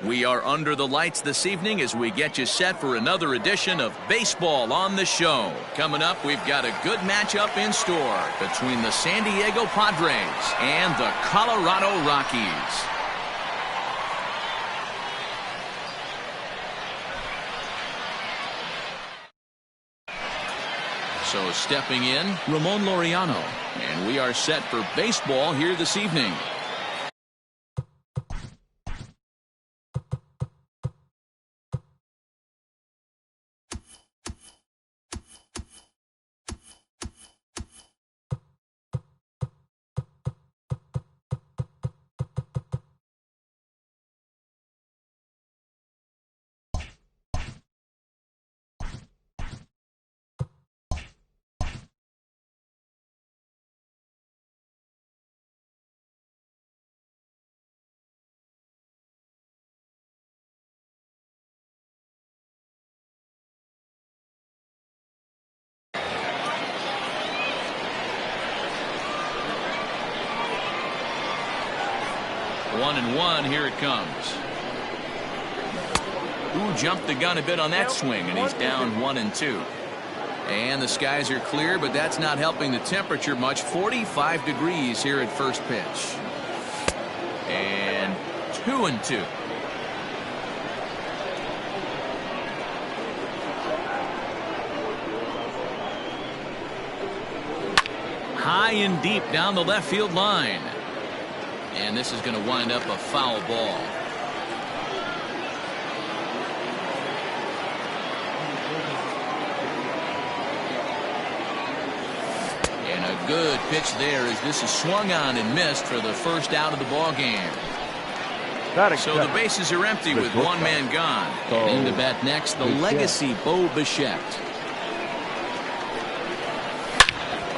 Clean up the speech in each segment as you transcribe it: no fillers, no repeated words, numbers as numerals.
We are under the lights this evening as we get you set for another edition of Baseball on the Show. Coming up, we've got a good matchup in store between the San Diego Padres and the Colorado Rockies. So stepping in, Ramon Laureano, and we are set for baseball here this evening. One and one, here it comes. Ooh, jumped the gun a bit on that swing, and he's down 1-2. And the skies are clear, but that's not helping the temperature much. 45 degrees here at first pitch. And 2-2. High and deep down the left field line. And this is going to wind up a foul ball. And a good pitch there as this is swung on and missed for the first out of the ball game. So the bases are empty with one man gone. And in to bat next, the legacy Bo Bichette.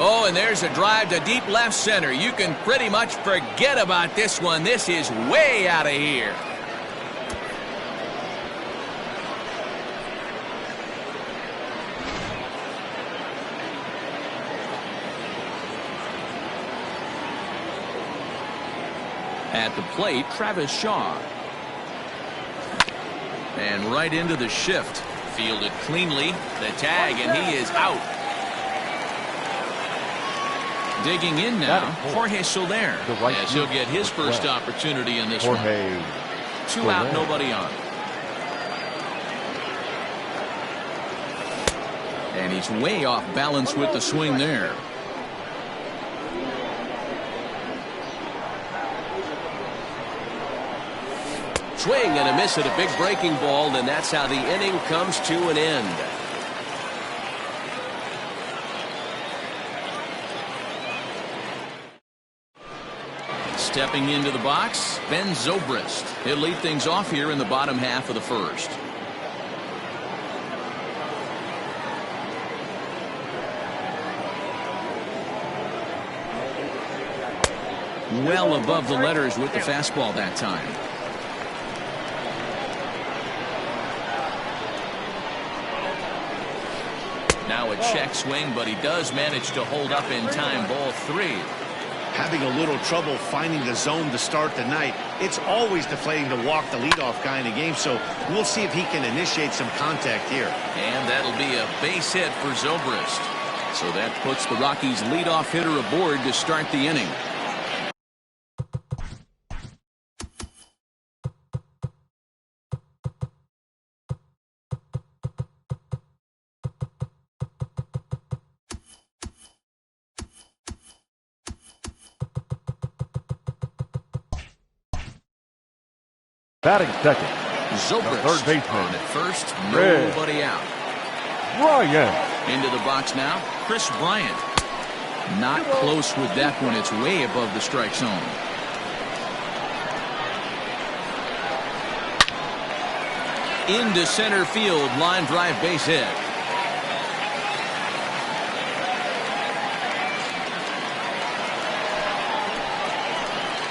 Oh, and there's a drive to deep left center. You can pretty much forget about this one. This is way out of here. At the plate, Travis Shaw. And right into the shift. Fielded cleanly. The tag, and he is out. Digging in now, Jorge Soler, as he'll get his first opportunity in this one. 2 out, nobody on. And he's way off balance with the swing there. Swing and a miss at a big breaking ball, and that's how the inning comes to an end. Stepping into the box, Ben Zobrist. He'll lead things off here in the bottom half of the first. Well above the letters with the fastball that time. Now a check swing, but he does manage to hold up in time. Ball 3. Having a little trouble finding the zone to start the night. It's always deflating to walk the leadoff guy in a game, so we'll see if he can initiate some contact here. And that'll be a base hit for Zobrist. So that puts the Rockies' leadoff hitter aboard to start the inning. Batting second, Zobrist third baseman on at first, nobody out. Bryant. Into the box now, Chris Bryant. Not close with that one. It's way above the strike zone. Into center field, line drive base hit.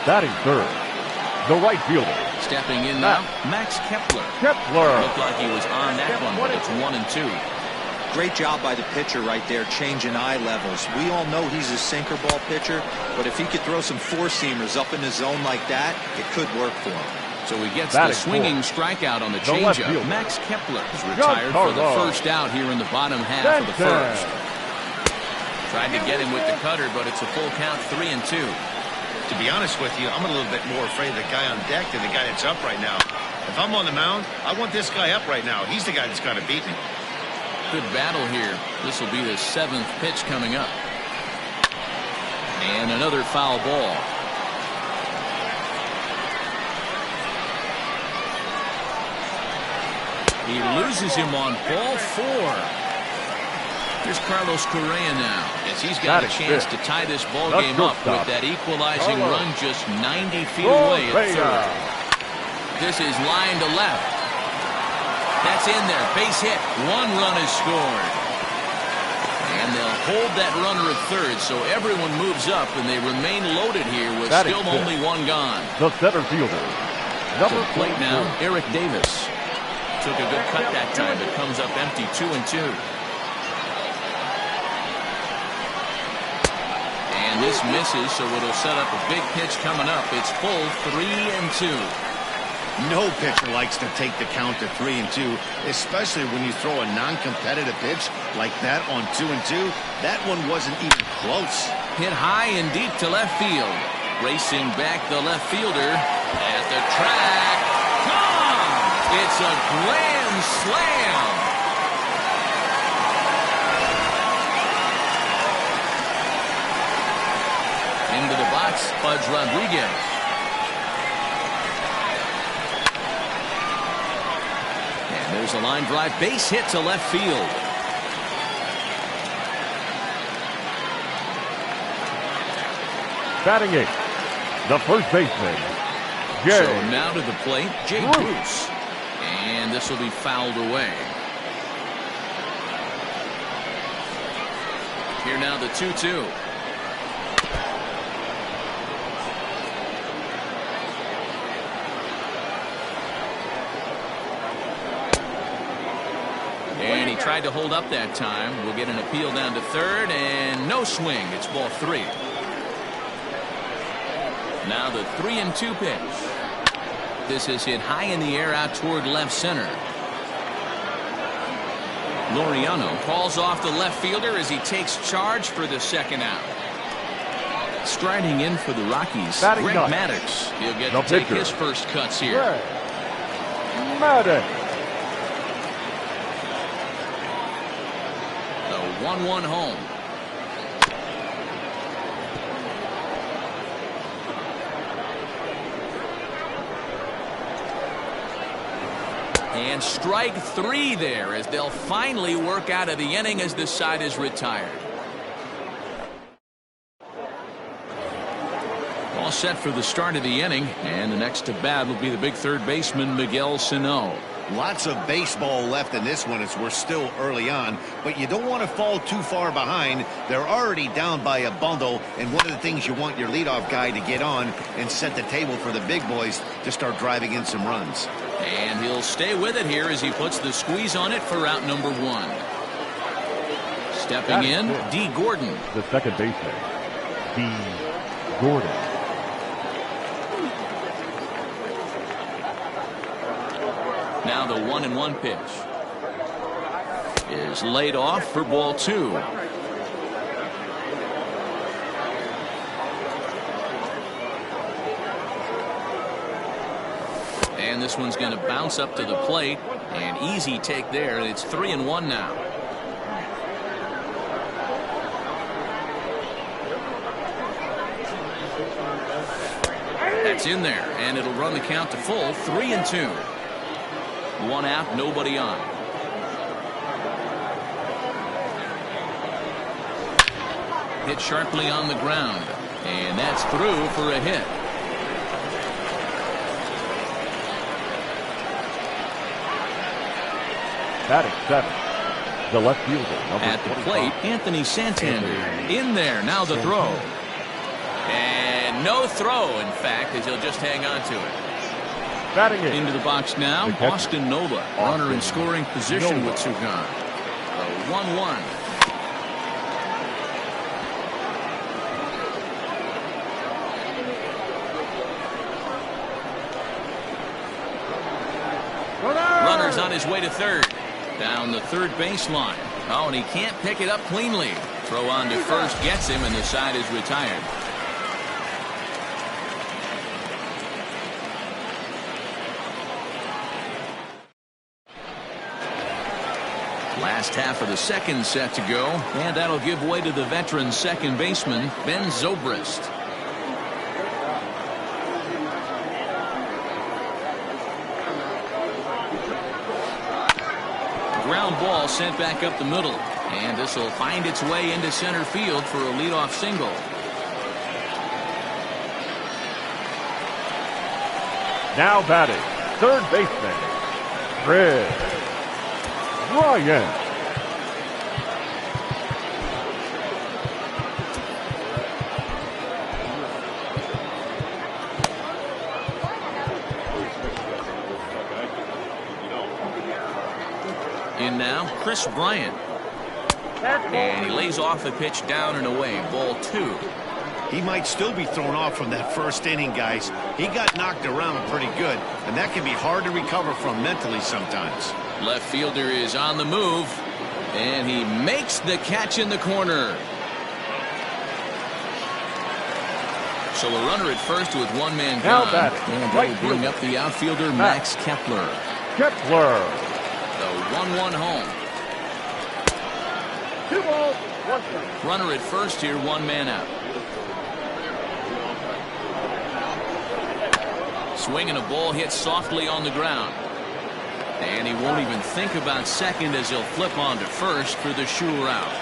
Batting third, the right fielder. Stepping in now, Max Kepler. Looked like he was on that one, but it's 1-2. Great job by the pitcher right there, changing eye levels. We all know he's a sinker ball pitcher, but if he could throw some four-seamers up in the zone like that, it could work for him. So he gets the swinging strikeout on the changeup. Max Kepler is retired for the first out here in the bottom half of the first. Tried to get him with the cutter, but it's a full count, 3-2. To be honest with you, I'm a little bit more afraid of the guy on deck than the guy that's up right now. If I'm on the mound, I want this guy up right now. He's the guy that's got to beat me. Good battle here. This will be the 7th pitch coming up. And another foul ball. He loses him on ball 4. Here's Carlos Correa now, as he's got a chance to tie this ball game up with that equalizing run just 90 feet away at third. This is line to left. That's in there. Base hit. 1 run is scored. And they'll hold that runner at third, so everyone moves up, and they remain loaded here with still only 1 gone. The center fielder. To the plate now, Eric Davis. Took a good cut that time. It comes up empty, 2-2. And this misses, so it'll set up a big pitch coming up. It's full, 3-2. No pitcher likes to take the count to 3-2, especially when you throw a non-competitive pitch like that on 2-2. That one wasn't even close. Hit high and deep to left field. Racing back the left fielder at the track. Gone! It's a grand slam. Into the box, Pudge Rodriguez. And there's a line drive, base hit to left field. Batting 8th, the first baseman, Jay. So now to the plate, Jay Bruce. And this will be fouled away. Here now the 2-2. And he tried to hold up that time. We'll get an appeal down to third, and no swing. It's ball 3. Now the 3-2 pitch. This is hit high in the air out toward left center. Laureano calls off the left fielder as he takes charge for the second out. Striding in for the Rockies, Greg Maddux. He'll get to take his first cuts here. Maddux. The 1-1 home. And strike 3 there as they'll finally work out of the inning as this side is retired. All set for the start of the inning, and the next to bat will be the big third baseman Miguel Sano. Lots of baseball left in this one as we're still early on, but you don't want to fall too far behind. They're already down by a bundle, and one of the things you want your leadoff guy to get on and set the table for the big boys to start driving in some runs. And he'll stay with it here as he puts the squeeze on it for out number 1. Stepping in, D. Gordon. The second baseman, D. Gordon. Now the 1-1 pitch is laid off for ball 2. And this one's going to bounce up to the plate. An easy take there. It's 3-1 now. That's in there, and it'll run the count to full, 3-2. 1 out, nobody on. Hit sharply on the ground, and that's through for a hit. Batting 7th, the left fielder, number at the 25. plate, Anthony Santander. In there, now the throw. And no throw, in fact, as he'll just hang on to it. Batting 8th. Into the box now, Austin Nova, runner in scoring position with 2 gone. The 1-1. He's on his way to third. Down the third baseline. Oh, and he can't pick it up cleanly. Throw on to first gets him, and the side is retired. Last half of the second set to go, and that'll give way to the veteran second baseman, Ben Zobrist. Ground ball sent back up the middle, and this will find its way into center field for a leadoff single. Now batting, third baseman, Chris Bryant. In now, Chris Bryant. And he lays off the pitch down and away. Ball 2. He might still be thrown off from that first inning, guys. He got knocked around pretty good, and that can be hard to recover from mentally sometimes. Left fielder is on the move, and he makes the catch in the corner. So a runner at first with one man Now gone. batting, And right they'll bring fielder, up the outfielder, Max Kepler. Kepler. The 1-1 home. 2 balls, 1 strike. Runner at first here, one man out. Swing and a ball hit softly on the ground. And he won't even think about second as he'll flip on to first for the sure out.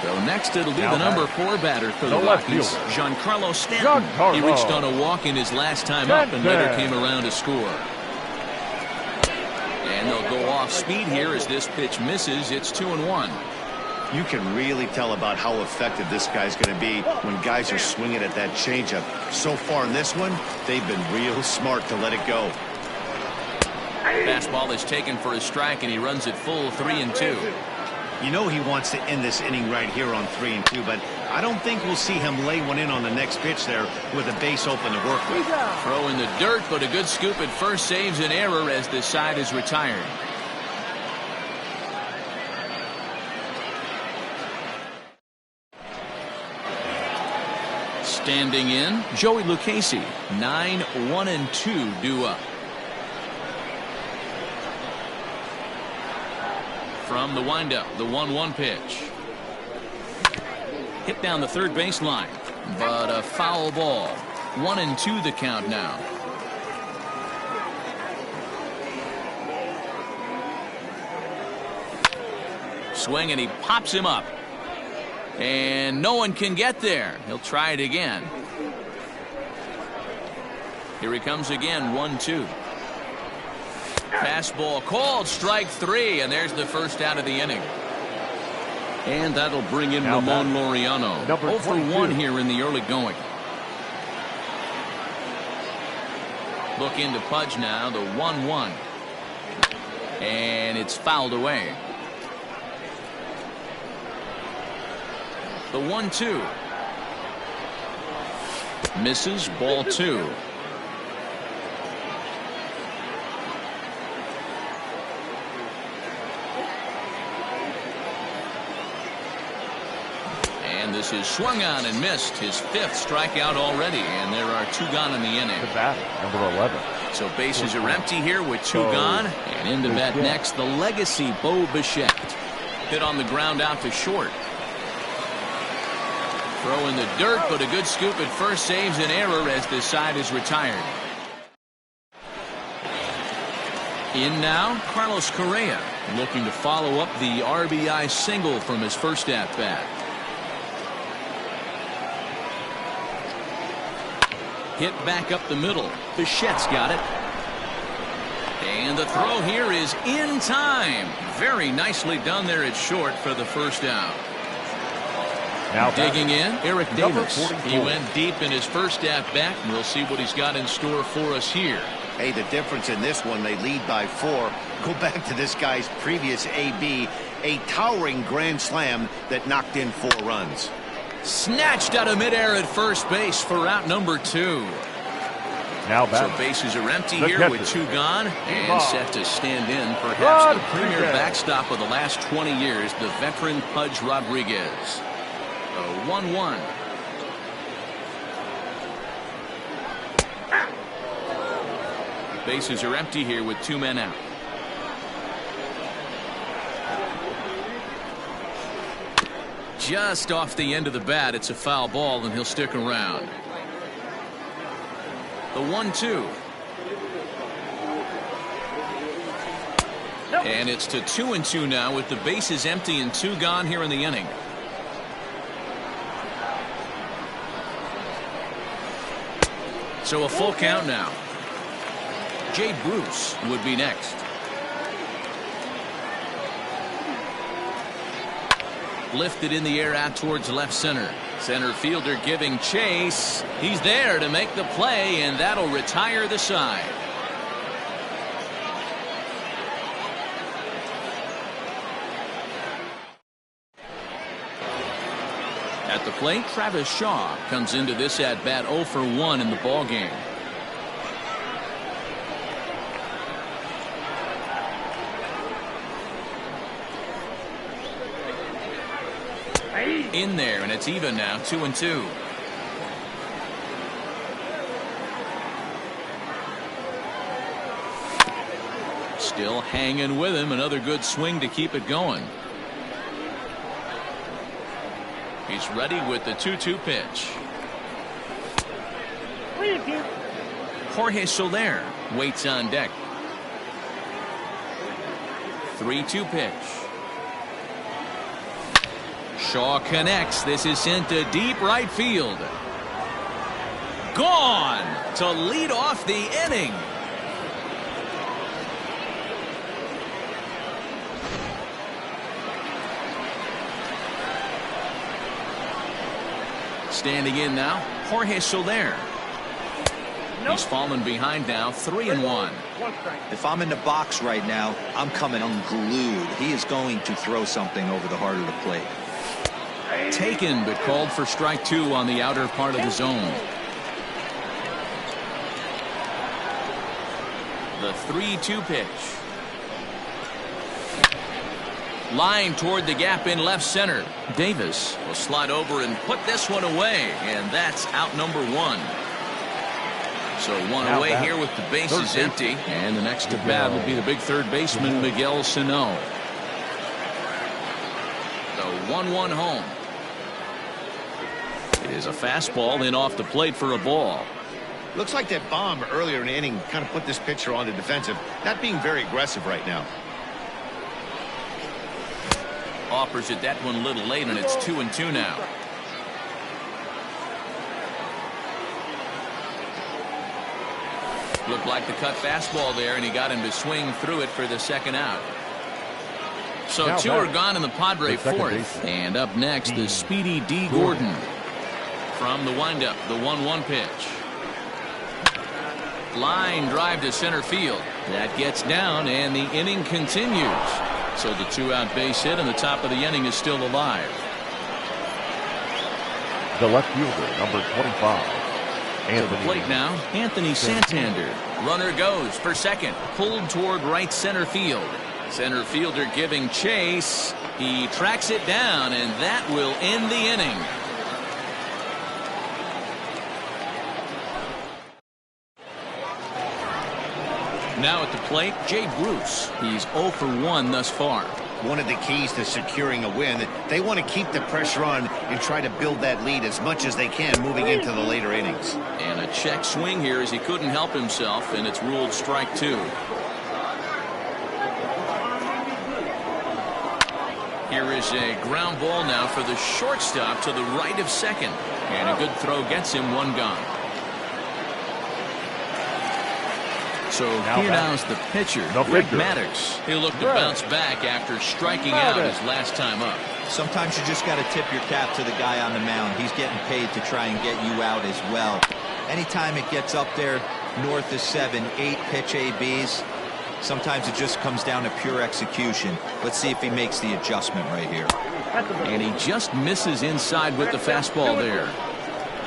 So next it'll be Now the number 4 batter for the left Rockies, fielder, Giancarlo Stanton. Giancarlo He reached on a walk in his last time up and later came around to score. And they'll go off speed here as this pitch misses. It's 2-1. You can really tell about how effective this guy's going to be when guys are swinging at that changeup. So far in this one, they've been real smart to let it go. Fastball is taken for a strike, and he runs it full 3-2. You know he wants to end this inning right here on 3-2, but I don't think we'll see him lay one in on the next pitch there with a base open to work with. Throw in the dirt, but a good scoop at first saves an error as the side is retired. Standing in, Joey Lucchesi. 9-1-2 due up. From the windup, the 1-1 pitch. Hit down the third baseline, but a foul ball. 1-2 the count now. Swing and he pops him up. And no one can get there. He'll try it again. Here he comes again, 1-2. Fastball called, strike 3, and there's the first out of the inning. And that'll bring in Ramon Laureano. 0 for 1 here in the early going. Look into Pudge now, the 1-1. And it's fouled away. The 1-2. Misses, ball 2. And this is swung on and missed. His 5th strikeout already, and there are 2 gone in the inning. The bat, number 11. So bases are empty here with 2 gone. And in to bat next, the legacy Bo Bichette. Hit on the ground out to short. Throw in the dirt, but a good scoop at first saves an error as this side is retired. In now, Carlos Correa, looking to follow up the RBI single from his first at-bat. Hit back up the middle. Bichette's got it. And the throw here is in time. Very nicely done there at short for the first out. Now digging in, Eric Davis. 44. He went deep in his first at-bat, and we'll see what he's got in store for us here. Hey, the difference in this one, they lead by 4. Go back to this guy's previous AB, a towering grand slam that knocked in 4 runs. Snatched out of midair at first base for out number 2. Now So back. bases are empty The here catcher. with 2 gone and Ball. set to stand in perhaps Rodriguez. the premier backstop of the last 20 years, the veteran Pudge Rodriguez. A 1-1. Bases are empty here with 2 men out. Just off the end of the bat, it's a foul ball, and he'll stick around. The 1-2. And it's to 2-2 now with the bases empty and 2 gone here in the inning. So a full count now. Jay Bruce would be next. Lifted in the air out towards left center. Center fielder giving chase. He's there to make the play, and that'll retire the side. At the plate, Travis Shaw comes into this at bat 0 for 1 in the ball game. In there, and it's even now, 2-2. Still hanging with him. Another good swing to keep it going. He's ready with the 2-2 pitch. Jorge Soler waits on deck. 3-2 pitch. Shaw connects. This is sent to deep right field. Gone to lead off the inning. Standing in now, Jorge Soler. He's fallen behind now, 3-1. If I'm in the box right now, I'm coming unglued. He is going to throw something over the heart of the plate. Taken, but called for strike 2 on the outer part of the zone. The 3-2 pitch. Line toward the gap in left center. Davis will slide over and put this one away, and that's out number 1. So one Now away back. here with the bases Third empty, and the next to bat will be the big third baseman Miguel Sano. The 1-1 home. It is a fastball in off the plate for a ball. Looks like that bomb earlier in the inning kind of put this pitcher on the defensive, not being very aggressive right now. Offers it that one a little late, and it's 2-2 now. Looked like the cut fastball there, and he got him to swing through it for the second out. So Now 2 back. are gone in the Padre The second fourth. baseman. And up next, the speedy D. Gordon. From the windup, the 1-1 pitch. Line drive to center field. That gets down, and the inning continues. So the 2-out base hit, and the top of the inning is still alive. The left fielder, number 25. To the Anthony. plate now, Anthony Santander. Runner goes for second, pulled toward right center field. Center fielder giving chase. He tracks it down, and that will end the inning. Now at the plate, Jay Bruce. He's 0 for 1 thus far. One of the keys to securing a win, they want to keep the pressure on and try to build that lead as much as they can moving into the later innings. And a check swing here as he couldn't help himself, and it's ruled strike 2. Here is a ground ball now for the shortstop to the right of second. And a good throw gets him 1 gone. So Now here back. now is the pitcher, The Rick pitcher. Maddox. He'll look to Right. bounce back after striking out Maddox. his last time up. Sometimes you just got to tip your cap to the guy on the mound. He's getting paid to try and get you out as well. Anytime it gets up there north of 7, 8 pitch ABs, sometimes it just comes down to pure execution. Let's see if he makes the adjustment right here. And he just misses inside with the fastball there.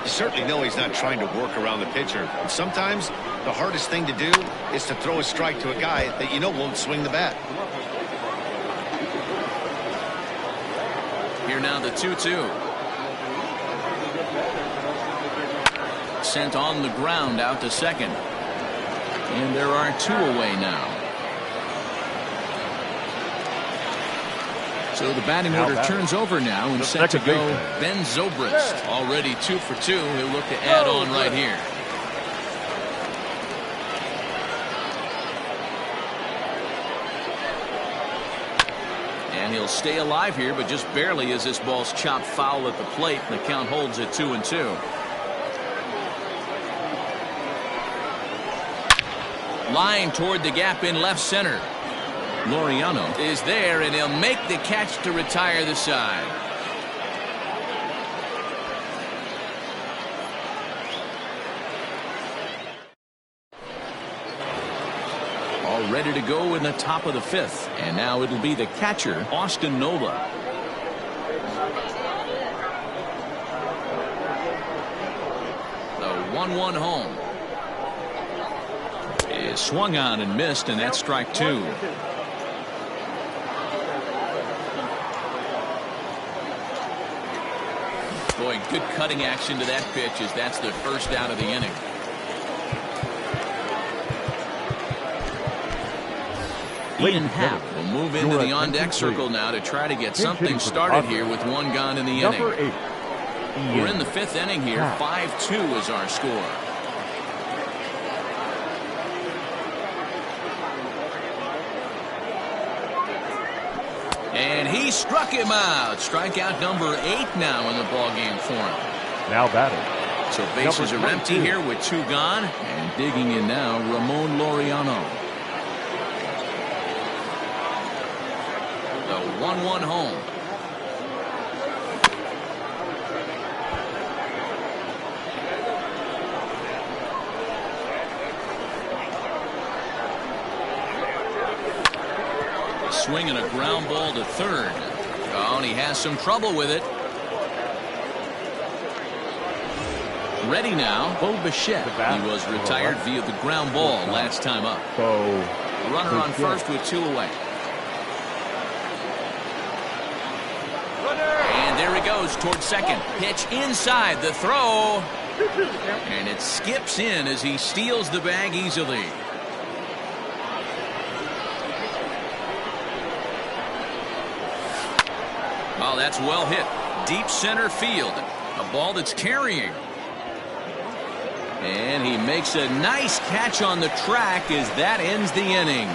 You certainly know he's not trying to work around the pitcher. And sometimes the hardest thing to do is to throw a strike to a guy that you know won't swing the bat. Here now the 2-2. Sent on the ground out to second. And there are 2 away now. So the batting order turns over now and set to go Ben Zobrist. Already 2 for 2. He'll look to add on right here. And he'll stay alive here, but just barely as this ball's chopped foul at the plate. The count holds at 2-2. Line toward the gap in left center. Laureano is there, and he'll make the catch to retire the side. All ready to go in the top of the 5th. And now it'll be the catcher, Austin Nola. The 1-1 home. Is swung on and missed, and that's strike 2. Boy, good cutting action to that pitch as that's the first out of the inning. Ian Happ will move into the on-deck circle now to try to get something started here with 1 gone in the inning. We're in the 5th inning here. 5-2 is our score. And he struck him out. Strikeout number 8 now in the ballgame for him. Now batting. So bases are empty here with 2 gone. And digging in now, Ramon Laureano. The 1-1 home. Swinging a ground ball to third. Oh, and he has some trouble with it. Ready now, Bo Bichette. He was retired via the ground ball last time up. Runner on first with 2 away. And there he goes towards second. Pitch inside the throw. And it skips in as he steals the bag easily. Oh, that's well hit. Deep center field. A ball that's carrying. And he makes a nice catch on the track as that ends the inning.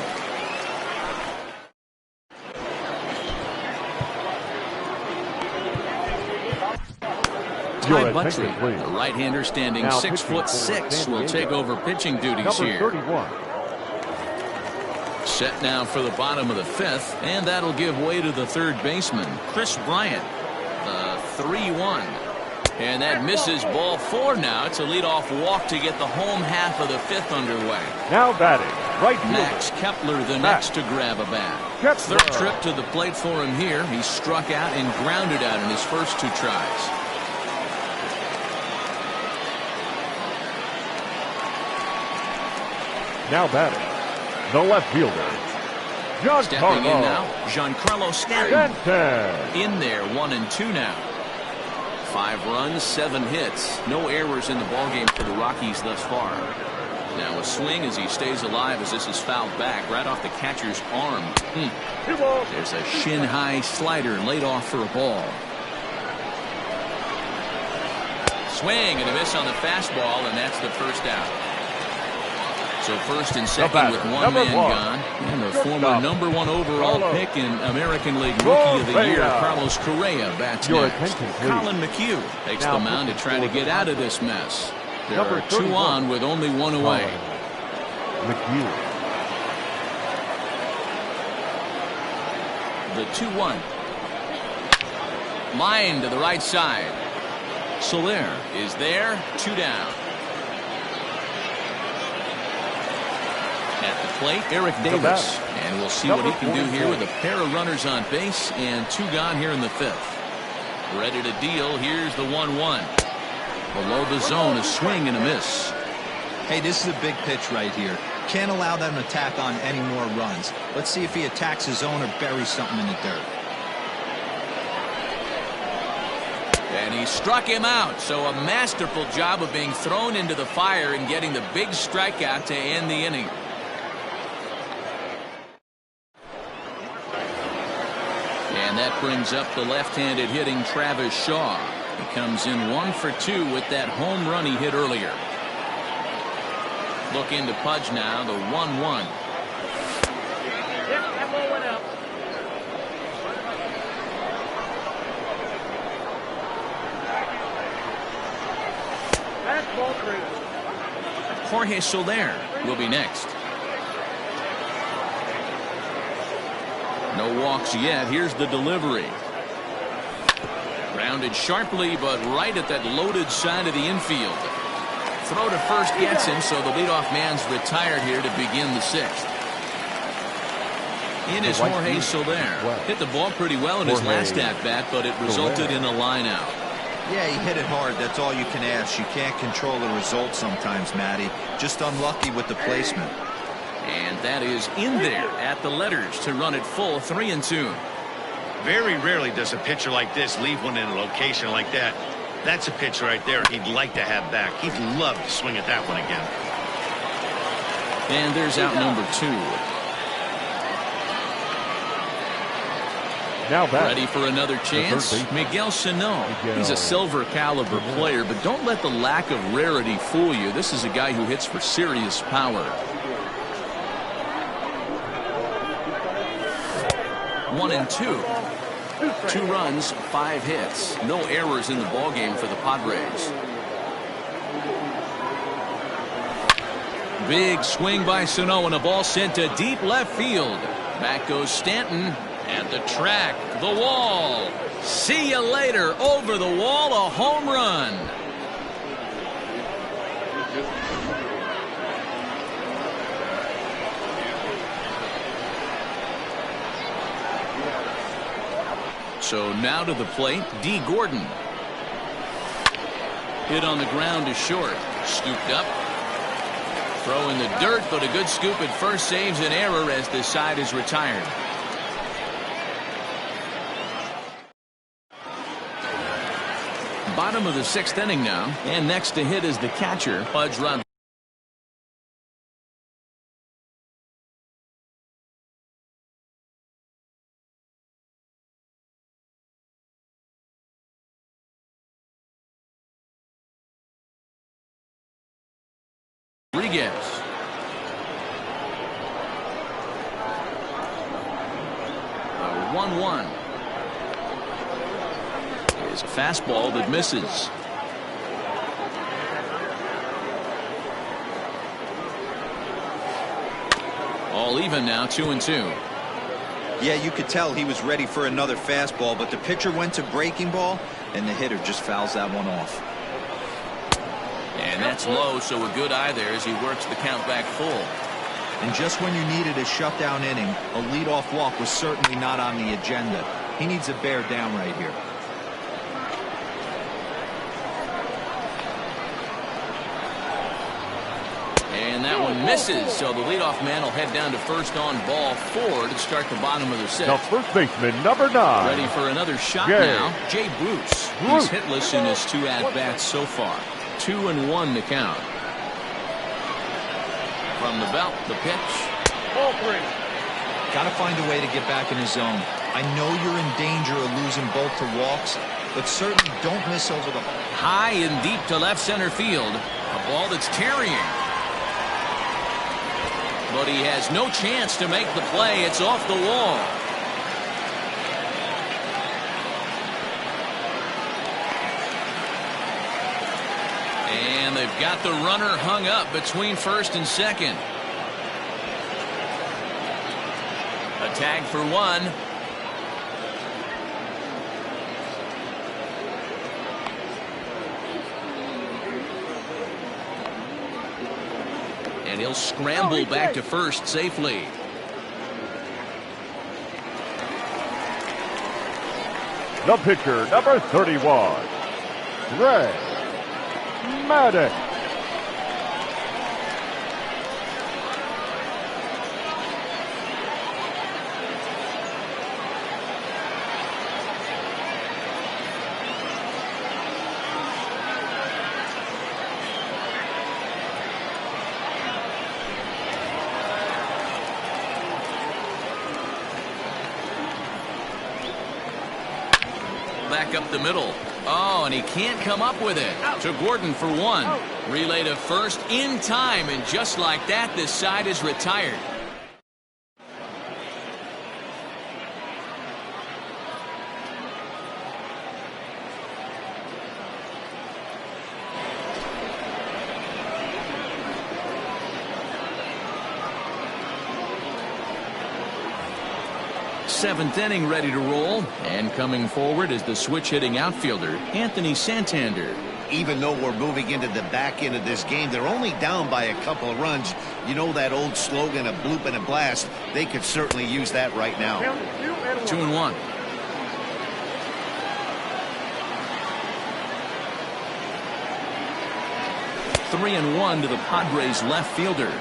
Ty Buttrey, the right-hander standing 6'6", will take over pitching duties here. 31. Set now for the bottom of the 5th, and that'll give way to the third baseman, Chris Bryant. The 3-1. And that misses ball 4 now. It's a leadoff walk to get the home half of the 5th underway. Now batting, right fielder Max Kepler the next to grab a bat. Third trip to the plate for him here. He struck out and grounded out in his first 2 tries. Now batting, the left fielder, Stepping in now, Giancarlo Stanton. In there, 1-2 now. 5 runs, 7 hits. No errors in the ballgame for the Rockies thus far. Now a swing as he stays alive as this is fouled back right off the catcher's arm. There's a shin-high slider laid off for a ball. Swing and a miss on the fastball, and that's the first out. So first and second with 1 man gone. And the former #1 overall pick in American League Rookie of the Year, Carlos Correa, bats next. Colin McHugh takes the mound to try to get out of this mess. There are 2 on with only 1 away. The 2-1. Line to the right side. Soler is there, 2 down. At the plate, Eric Davis. And we'll see what he can do here with a pair of runners on base and 2 gone here in the 5th. Ready to deal. Here's the 1-1. Below the zone, a swing and a miss. Hey, this is a big pitch right here. Can't allow them to tack on any more runs. Let's see if he attacks his zone or buries something in the dirt. And he struck him out. So a masterful job of being thrown into the fire and getting the big strikeout to end the inning. And that brings up the left-handed hitting Travis Shaw. He comes in 1 for 2 with that home run he hit earlier. Looking to Pudge now, the 1-1. Yep, that ball went out. Fastball 3. Jorge Soler will be next. No walks yet. Here's the delivery. Grounded sharply, but right at that loaded side of the infield. Throw to first gets him, so the leadoff man's retired here to begin the 6th. In is Jorge Soler. Hit the ball pretty well in his last at-bat, but it resulted in a line-out. Yeah, he hit it hard. That's all you can ask. You can't control the result sometimes, Matty. Just unlucky with the placement. And that is in there at the letters to run it full 3-2. Very rarely does a pitcher like this leave one in a location like that. That's a pitch right there he'd like to have back. He'd love to swing at that one again. And there's out number 2. Now back. Ready for another chance? Miguel Sano. He's a silver caliber player, but don't let the lack of rarity fool you. This is a guy who hits for serious power. 1-2. 2 runs, 5 hits. No errors in the ballgame for the Padres. Big swing by Sano and a ball sent to deep left field. Back goes Stanton at the track, the wall. See you later. Over the wall, a home run. So now to the plate, D. Gordon. Hit on the ground to short. Scooped up. Throw in the dirt, but a good scoop at first saves an error as the side is retired. Bottom of the 6th inning now, and next to hit is the catcher, Pudge Rodriguez. Rodriguez. 1-1. Is a fastball that misses. All even now, 2-2. Yeah, you could tell he was ready for another fastball, but the pitcher went to breaking ball, and the hitter just fouls that one off. And that's low, so a good eye there as he works the count back full. And just when you needed a shutdown inning, a leadoff walk was certainly not on the agenda. He needs to bear down right here. And that one misses, so the leadoff man will head down to first on ball 4 to start the bottom of the 6th. Now first baseman, number 9. Ready for another shot now, Jay Bruce. He's hitless in his 2 at-bats so far. 2-1 to count. From the belt, the pitch. Ball 3. Got to find a way to get back in his zone. I know you're in danger of losing both to walks, but certainly don't miss over the high and deep to left center field. A ball that's carrying. But he has no chance to make the play. It's off the wall. And they've got the runner hung up between first and second. A tag for 1. And he'll scramble back to first safely. The pitcher, number 31, Ray. dramatic. Back up the middle. Oh, and he can't come up with it. To Gordon for one. Relay to first in time, and just like that, this side is retired. Seventh inning ready to roll, and coming forward is the switch-hitting outfielder, Anthony Santander. Even though we're moving into the back end of this game, they're only down by a couple of runs. You know that old slogan, a bloop and a blast. They could certainly use that right now. 2-1. Three and one to the Padres left fielder.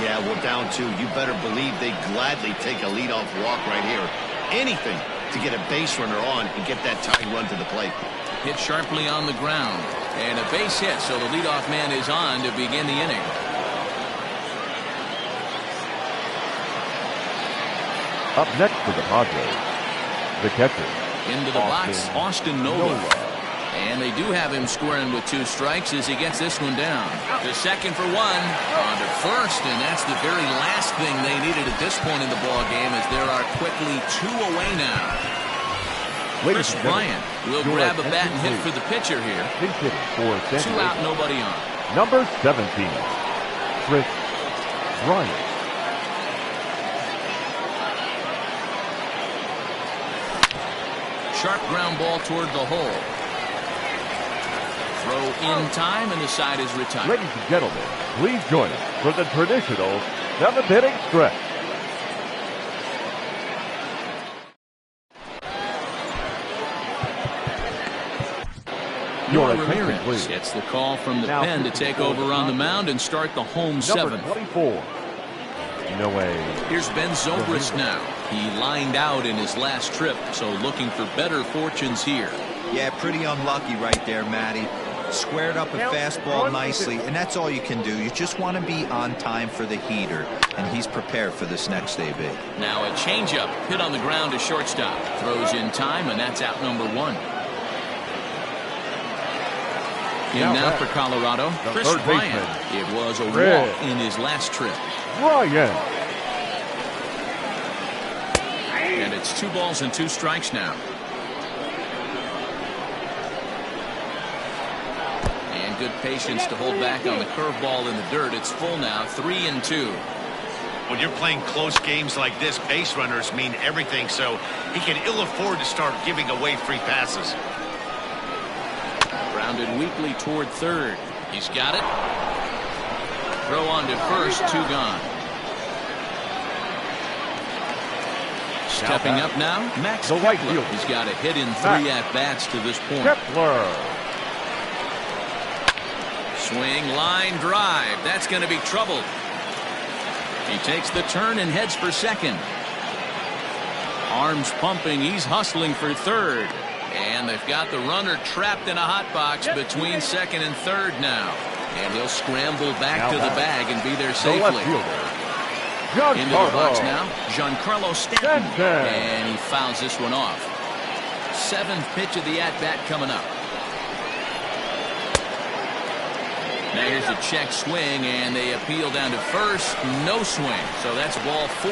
Yeah, we're down two. You better believe they gladly take a leadoff walk right here. Anything to get a base runner on and get that tying run to the plate. Hit sharply on the ground. And a base hit, so the leadoff man is on to begin the inning. Up next for the Padres, the catcher. Into the box, Austin Nova. And they do have him squaring with two strikes as he gets this one down. To second for one. On to first, and that's the very last thing they needed at this point in the ball game, as there are quickly two away now. Chris Bryant will grab a bat and hit for the pitcher here. Two out, nobody on. Number 17, Chris Bryant. Sharp ground ball toward the hole. Throw in time, and the side is retired. Ladies and gentlemen, please join us for the traditional seventh inning stretch. Your Ramirez gets the call from the pen to take over on the mound and start the home seventh. Number 24. No way. Here's Ben Zobrist now. He lined out in his last trip, so looking for better fortunes here. Yeah, pretty unlucky right there, Matty. Squared up a fastball nicely, and that's all you can do. You just want to be on time for the heater, and he's prepared for this next AB. Now a changeup hit on the ground to shortstop. Throws in time, and that's out number one. Now for Colorado, Chris Bryant. It was a walk in his last trip. Bryant. And it's 2 balls and 2 strikes now. And good patience to hold back on the curveball in the dirt. It's full now, 3-2. When you're playing close games like this, base runners mean everything, so he can ill afford to start giving away free passes. Grounded weakly toward third. He's got it. Throw on to first, 2 gone. Stepping up now, Max the right Kepler. field. He's got a hit in 3 at-bats to this point. Kepler. Swing, line, drive. That's going to be trouble. He takes the turn and heads for second. Arms pumping. He's hustling for third. And they've got the runner trapped in a hot box between second and third now. And he'll scramble back to the bag and be there safely. Into the box now, Giancarlo Stanton. And he fouls this one off. 7th pitch of the at-bat coming up. Now here's a check swing, and they appeal down to first. No swing, so that's ball 4.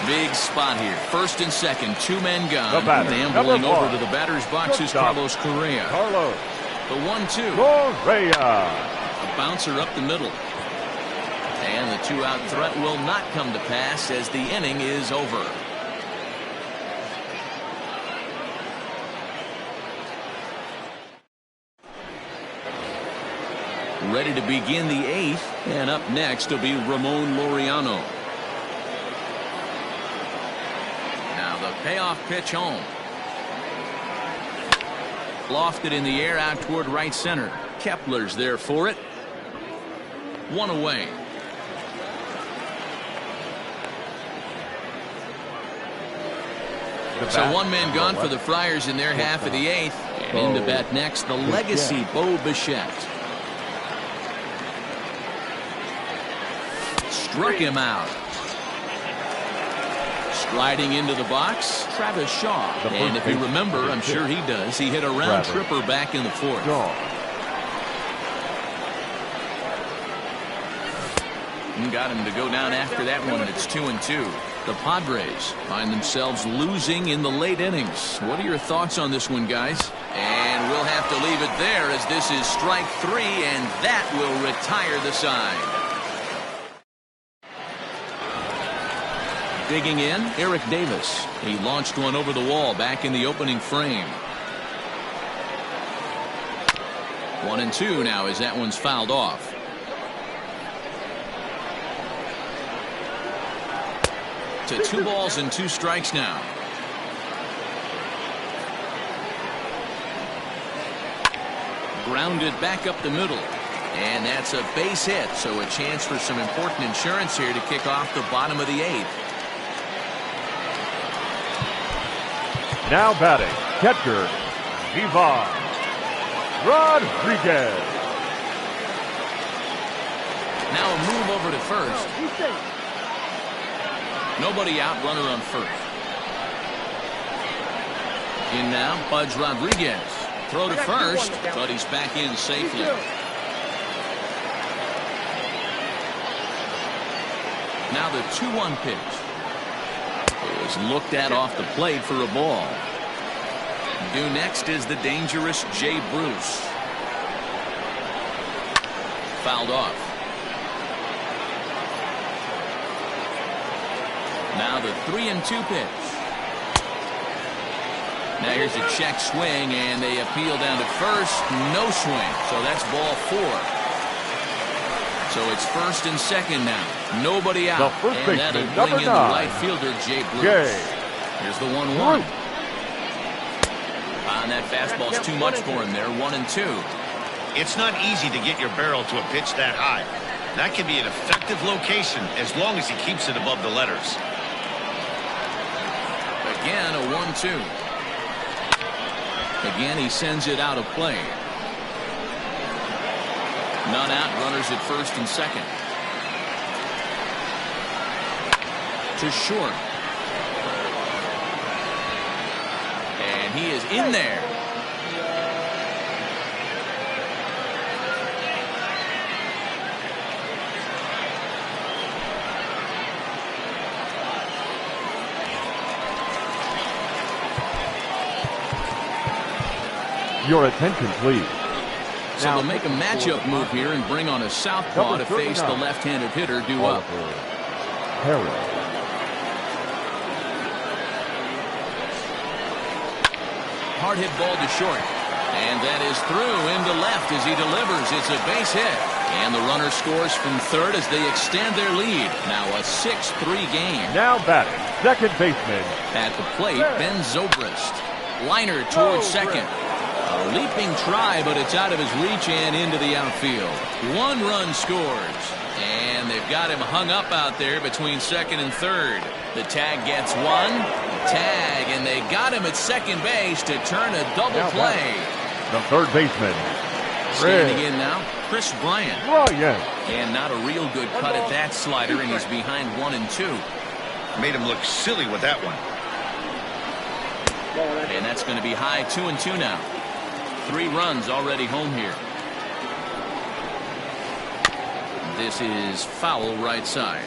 Big spot here. First and second, 2 men gone. Ambling over to the batter's box is Carlos Correa. The 1-2. Correa. A bouncer up the middle. And the 2-out threat will not come to pass as the inning is over. Ready to begin the 8th, and up next will be Ramon Laureano. Now the payoff pitch home. Lofted in the air out toward right center. Kepler's there for it. One away. So one man gone for the Friars in their half of the eighth. And in to bat next, the legacy Bo Bichette. Struck him out. Striding into the box, Travis Shaw. And if you remember, I'm sure he does, he hit a round tripper back in the fourth. And got him to go down after that one. It's 2-2. The Padres find themselves losing in the late innings. What are your thoughts on this one, guys? And we'll have to leave it there as this is strike three, and that will retire the side. Digging in, Eric Davis. He launched one over the wall back in the opening frame. 1-2 now as that one's fouled off. To 2 balls and 2 strikes now. Grounded back up the middle. And that's a base hit, so a chance for some important insurance here to kick off the bottom of the eighth. Now batting, catcher, Ivan Rodriguez. Now a move over to first. Nobody out, runner on first. In now, Pudge Rodriguez. Throw to first, but he's back in safely. Now the 2-1 pitch. It was looked at off the plate for a ball. Due next is the dangerous Jay Bruce. Fouled off. Now the 3-2 pitch. Now here's a check swing, and they appeal down to first. No swing, so that's ball 4. So it's first and second now. Nobody out. And that'll bring in the right fielder, Jay Bruce. Here's the 1-1. On that fastball's too much for him there. 1-2. It's not easy to get your barrel to a pitch that high. That can be an effective location as long as he keeps it above the letters. Again, a 1-2. Again, he sends it out of play. None out, runners at first and second. To short. And he is in there. Your attention, please. So they'll make a matchup move here and bring on a southpaw to face the left-handed hitter due up. Hard hit ball to short. And that is through into left as he delivers. It's a base hit. And the runner scores from third as they extend their lead. Now a 6-3 game. Now batting, second baseman. At the plate, Ben Zobrist. Liner towards second. A leaping try, but it's out of his reach and into the outfield. 1 run scores. And they've got him hung up out there between second and third. The tag gets 1. Tag, and they got him at second base to turn a double play. The third baseman. Standing in now, Chris Bryant. Bryant. And not a real good cut at that slider, and he's behind 1-2. Made him look silly with that one. And that's going to be high 2-2 now. 3 runs already home here. This is foul right side.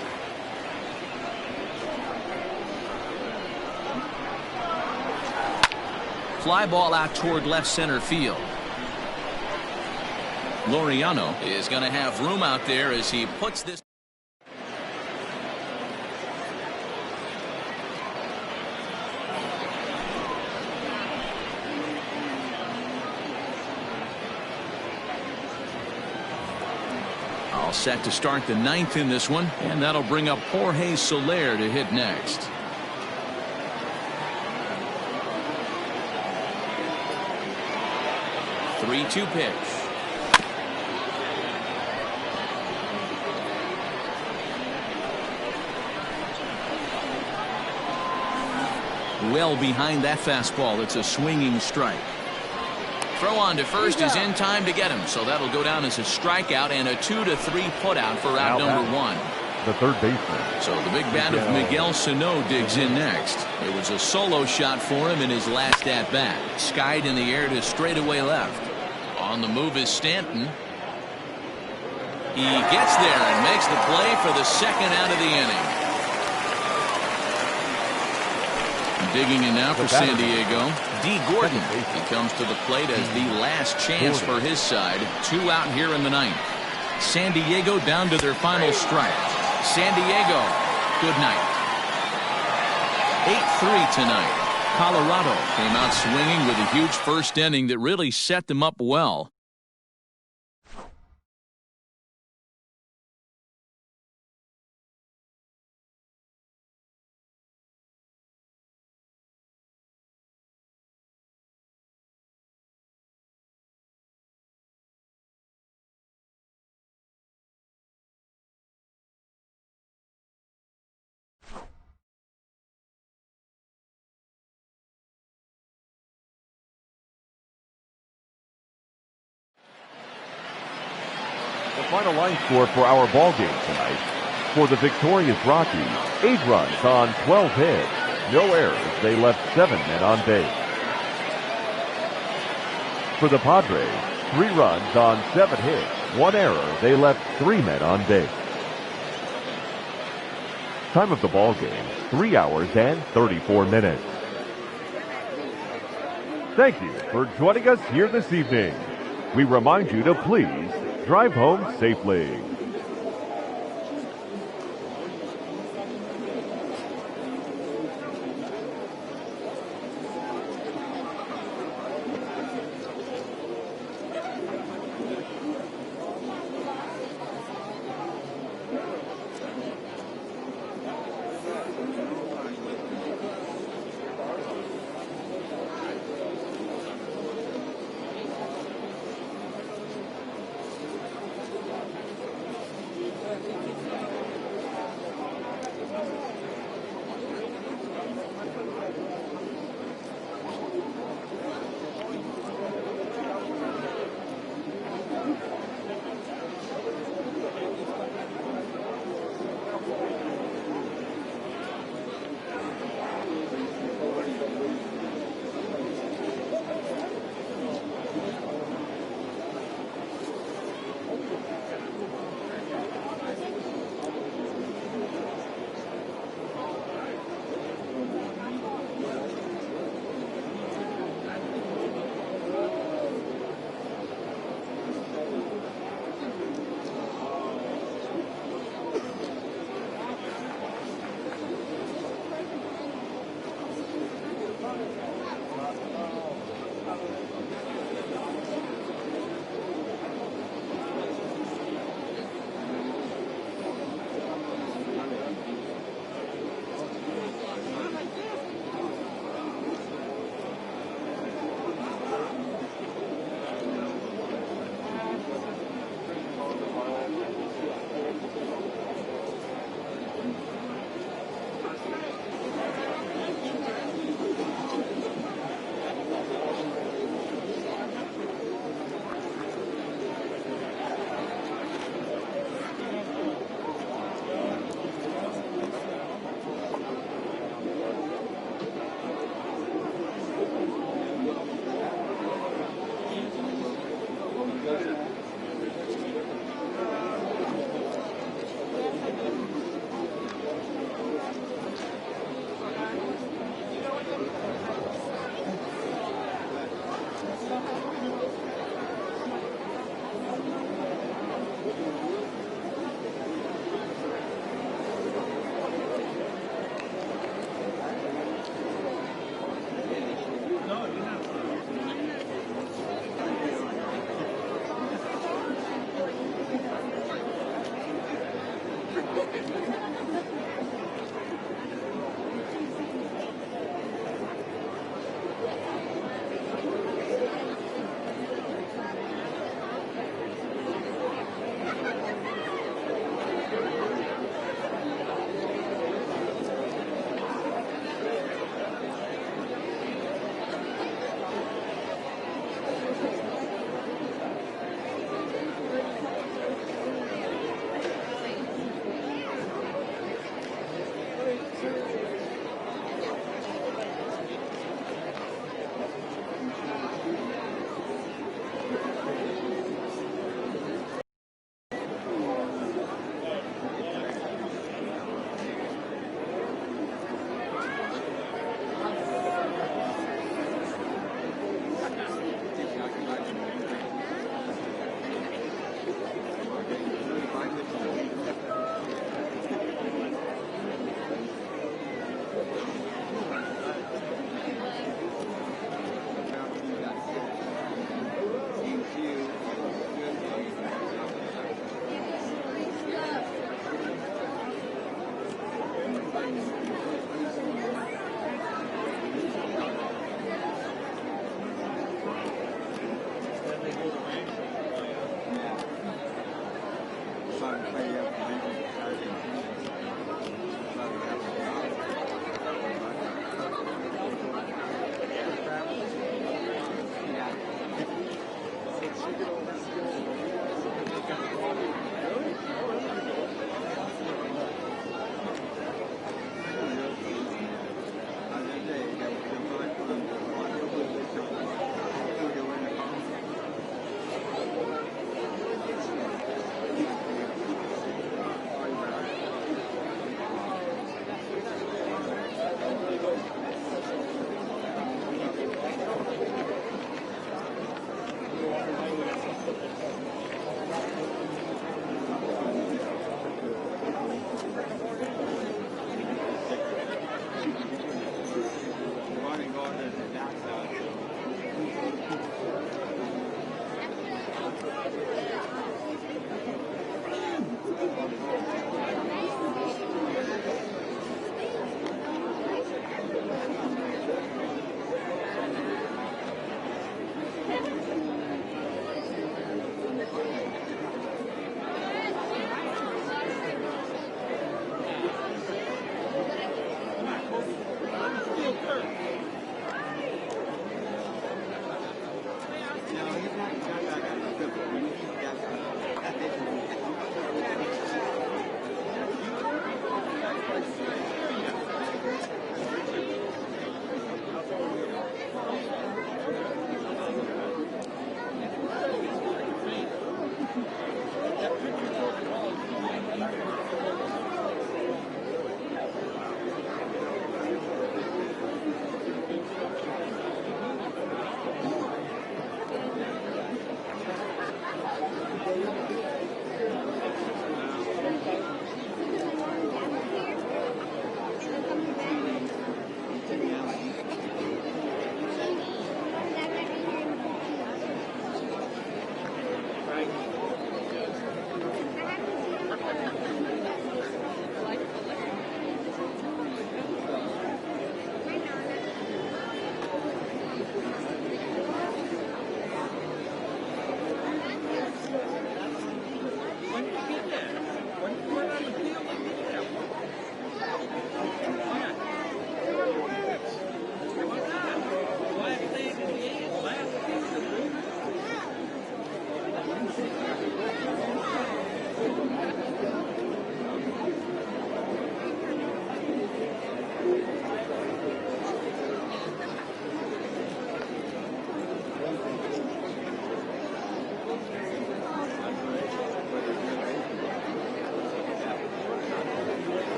Fly ball out toward left center field. Laureano is going to have room out there as he puts this. All set to start the 9th in this one, and that'll bring up Jorge Soler to hit next. 3-2 pitch. Well behind that fastball. It's a swinging strike. Throw on to first is in time to get him, so that'll go down as a strikeout and a 2-3 putout for out number 1. The third baseman. So the big bat of Miguel Sano digs in next. It was a solo shot for him in his last at-bat. Skied in the air to straightaway left. On the move is Stanton. He gets there and makes the play for the second out of the inning. Digging in now for San Diego, D. Gordon. He comes to the plate as the last chance for his side. 2 out here in the 9th. San Diego down to their final strike. San Diego, good night. 8-3 tonight. Colorado came out swinging with a huge first inning that really set them up well. The final line score for our ball game tonight. For the victorious Rockies, 8 runs on 12 hits. No errors. They left 7 men on base. For the Padres, 3 runs on 7 hits. 1 error. They left 3 men on base. Time of the ball game, 3 hours and 34 minutes. Thank you for joining us here this evening. We remind you to please drive home safely.